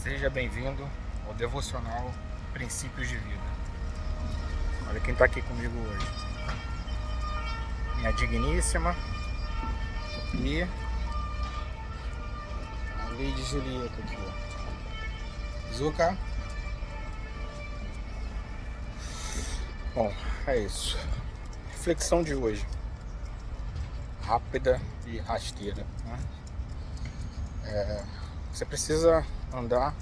Seja bem-vindo ao Devocional Princípios de Vida. Olha quem está aqui comigo hoje. Minha digníssima e a Lady Julieta aqui, ó. Zuka. Bom, é isso. Reflexão de hoje. Rápida e rasteira, né? Você precisa andar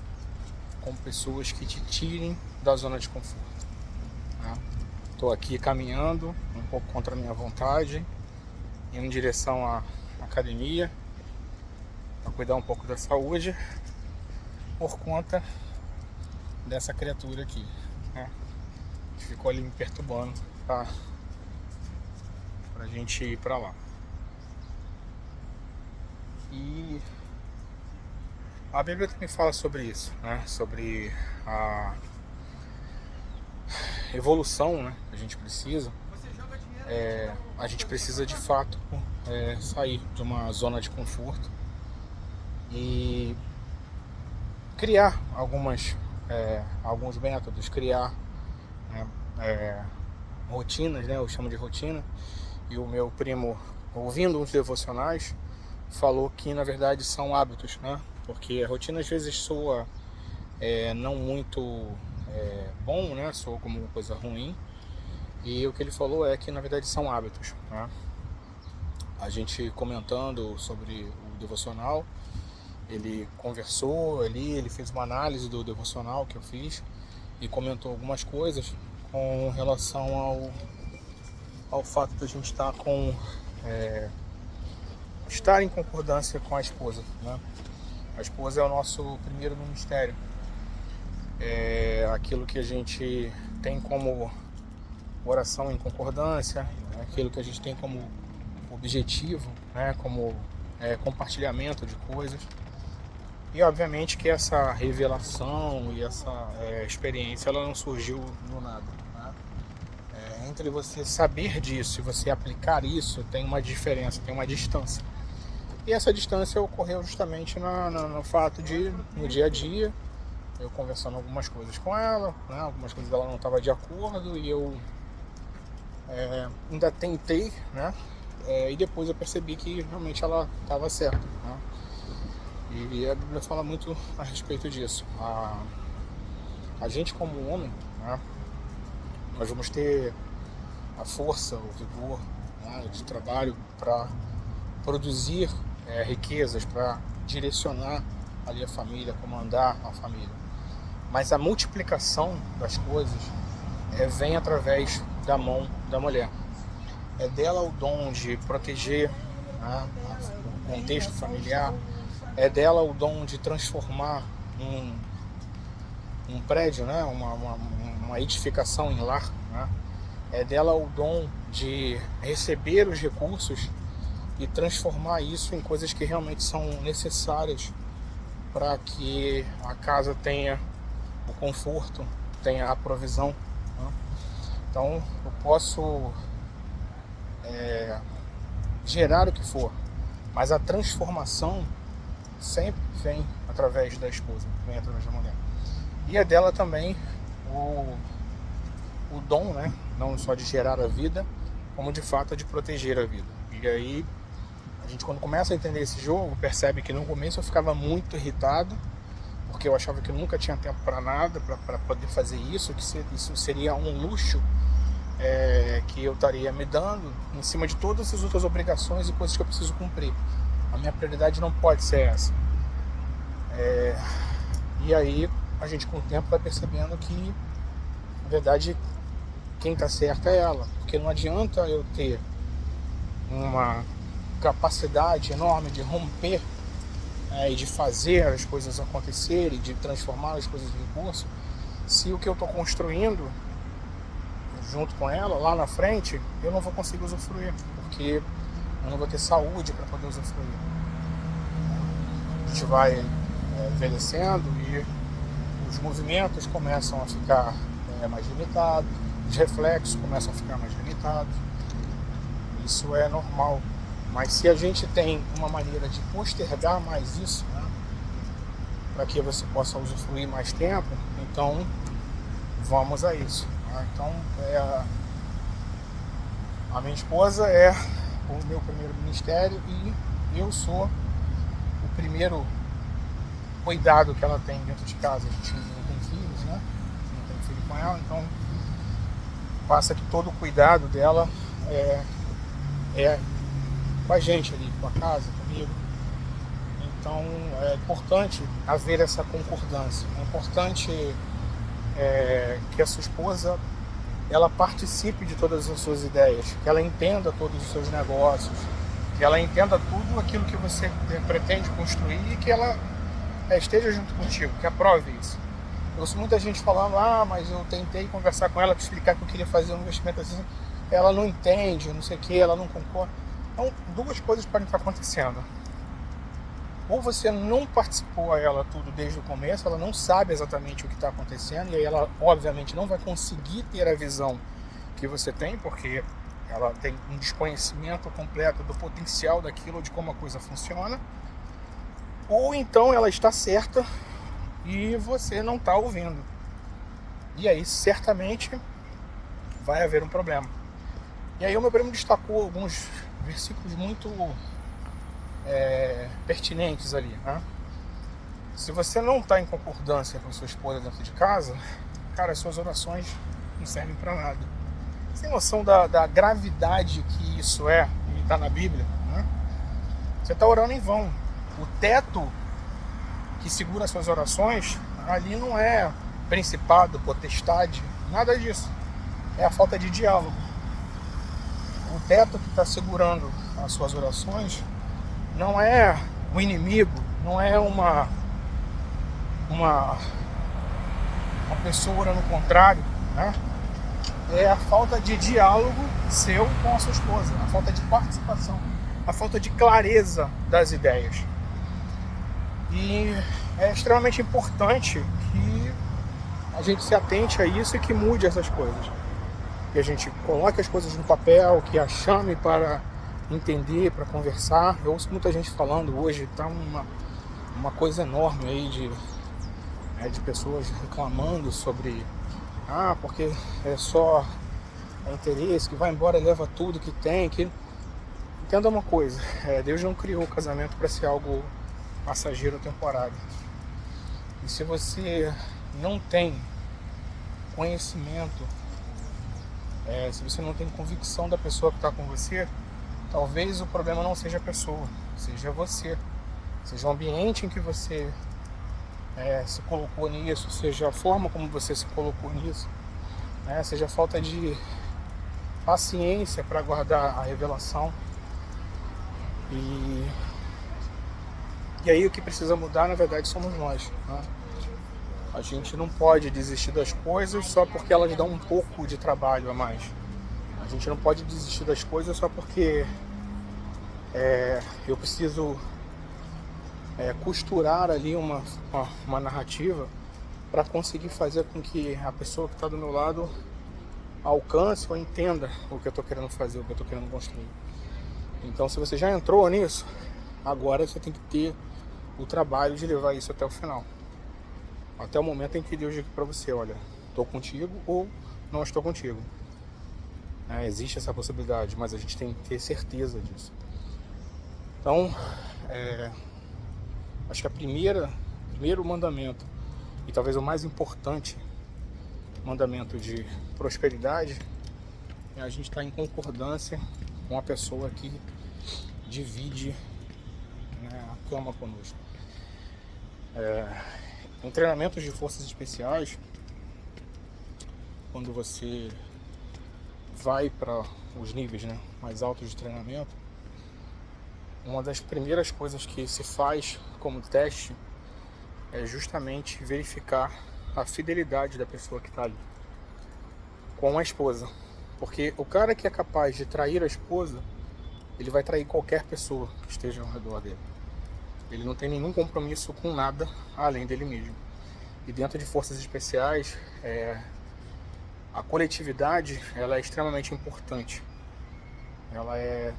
com pessoas que te tirem da zona de conforto. Estou aqui caminhando um pouco contra a minha vontade, indo em direção à academia, para cuidar um pouco da saúde, por conta dessa criatura aqui, né? Que ficou ali me perturbando para a gente ir para lá. E a Bíblia também fala sobre isso, né? Sobre a evolução, né? A gente precisa de fato sair de uma zona de conforto e criar alguns métodos, criar, né, rotinas, né? Eu chamo de rotina. E o meu primo, ouvindo uns devocionais, falou que na verdade são hábitos, né? Porque a rotina às vezes soa não muito bom, né? Soa como uma coisa ruim. E o que ele falou é que na verdade são hábitos, né? A gente comentando sobre o devocional, ele conversou ali, ele fez uma análise do devocional que eu fiz e comentou algumas coisas com relação ao fato de a gente estar em concordância com a esposa, né? A esposa é o nosso primeiro ministério. É aquilo que a gente tem como oração em concordância, é aquilo que a gente tem como objetivo, né? Como compartilhamento de coisas. E obviamente que essa revelação e essa experiência, ela não surgiu do nada, né? Entre você saber disso e você aplicar isso, tem uma diferença, tem uma distância. E essa distância ocorreu justamente no fato de, no dia a dia, eu conversando algumas coisas com ela, né? Algumas coisas ela não estava de acordo e eu ainda tentei, né? E depois eu percebi que realmente ela estava certa, né? E a Bíblia fala muito a respeito disso. A gente como homem, né? Nós vamos ter a força, o vigor, né, de trabalho para produzir riquezas, para direcionar ali a família, comandar a família. Mas a multiplicação das coisas vem através da mão da mulher. É dela o dom de proteger, né, o contexto familiar, é dela o dom de transformar um prédio, né, uma edificação em lar, né? É dela o dom de receber os recursos e transformar isso em coisas que realmente são necessárias para que a casa tenha o conforto, tenha a provisão, né? Então eu posso gerar o que for, mas a transformação sempre vem através da esposa, vem através da mulher. E é dela também o dom, né? Não só de gerar a vida, como de fato de proteger a vida. E aí a gente, quando começa a entender esse jogo, percebe que no começo eu ficava muito irritado, porque eu achava que eu nunca tinha tempo para nada, para poder fazer isso, que isso seria um luxo que eu estaria me dando em cima de todas as outras obrigações e coisas que eu preciso cumprir. A minha prioridade não pode ser essa. E aí a gente com o tempo vai percebendo que, na verdade, quem está certa é ela, porque não adianta eu ter uma capacidade enorme de romper e de fazer as coisas acontecerem, de transformar as coisas em curso, se o que eu estou construindo junto com ela, lá na frente, eu não vou conseguir usufruir, porque eu não vou ter saúde para poder usufruir. A gente vai envelhecendo e os movimentos começam a ficar mais limitados, os reflexos começam a ficar mais limitados. Isso é normal. Mas se a gente tem uma maneira de postergar mais isso, né, para que você possa usufruir mais tempo, então vamos a isso. Tá? Então, a minha esposa é o meu primeiro ministério e eu sou o primeiro cuidado que ela tem dentro de casa. A gente não tem filhos, né? Não tem filho com ela, então passa que todo o cuidado dela é com a gente ali, com a casa, comigo. Então é importante haver essa concordância. É importante que a sua esposa ela participe de todas as suas ideias, que ela entenda todos os seus negócios, que ela entenda tudo aquilo que você pretende construir e que ela esteja junto contigo, que aprove isso. Eu ouço muita gente falando, mas eu tentei conversar com ela para explicar que eu queria fazer um investimento assim, ela não entende, não sei o que, ela não concorda. Então, duas coisas podem estar acontecendo. Ou você não participou a ela tudo desde o começo, ela não sabe exatamente o que está acontecendo, e aí ela obviamente não vai conseguir ter a visão que você tem, porque ela tem um desconhecimento completo do potencial daquilo, de como a coisa funciona. Ou então ela está certa e você não está ouvindo. E aí certamente vai haver um problema. E aí o meu primo destacou alguns versículos muito pertinentes ali, né? Se você não está em concordância com sua esposa dentro de casa, cara, as suas orações não servem para nada. Você tem noção da gravidade que isso é, e está na Bíblia, né? Você está orando em vão. O teto que segura as suas orações, ali não é principado, potestade, nada disso. É a falta de diálogo. O teto que está segurando as suas orações não é o inimigo, não é uma pessoa orando contrário, né? É a falta de diálogo seu com a sua esposa, a falta de participação, a falta de clareza das ideias. E é extremamente importante que a gente se atente a isso e que mude essas coisas. Que a gente coloque as coisas no papel, que a chame para entender, para conversar. Eu ouço muita gente falando hoje, tá uma coisa enorme aí de pessoas reclamando sobre porque é só interesse, que vai embora e leva tudo que tem. Entenda uma coisa, Deus não criou o casamento para ser algo passageiro ou temporário. E se você não tem conhecimento, se você não tem convicção da pessoa que está com você, talvez o problema não seja a pessoa, seja você, seja o ambiente em que você se colocou nisso, seja a forma como você se colocou nisso, seja a falta de paciência para guardar a revelação. E aí o que precisa mudar, na verdade, somos nós, né? A gente não pode desistir das coisas só porque elas dão um pouco de trabalho a mais. A gente não pode desistir das coisas só porque eu preciso costurar ali uma narrativa para conseguir fazer com que a pessoa que está do meu lado alcance ou entenda o que eu estou querendo fazer, o que eu estou querendo construir. Então, se você já entrou nisso, agora você tem que ter o trabalho de levar isso até o final. Até o momento em que Deus diga para você, olha, estou contigo ou não estou contigo. Existe essa possibilidade, mas a gente tem que ter certeza disso. Então, acho que primeiro mandamento, e talvez o mais importante mandamento de prosperidade, é a gente estar em concordância com a pessoa que divide, a cama conosco. Em treinamentos de forças especiais, quando você vai para os níveis mais altos de treinamento, uma das primeiras coisas que se faz como teste é justamente verificar a fidelidade da pessoa que está ali com a esposa. Porque o cara que é capaz de trair a esposa, ele vai trair qualquer pessoa que esteja ao redor dele. Ele não tem nenhum compromisso com nada além dele mesmo. E dentro de forças especiais, a coletividade ela é extremamente importante. Ela é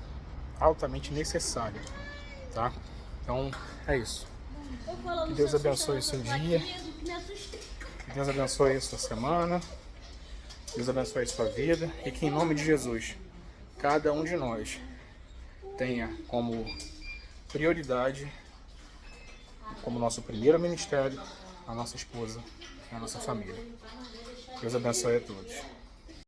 altamente necessária, tá? Então é isso. Que Deus abençoe o seu dia. Que Deus abençoe a sua semana. Que Deus abençoe a sua vida. E que em nome de Jesus, cada um de nós tenha como prioridade, como nosso primeiro ministério, a nossa esposa e a nossa família. Deus abençoe a todos.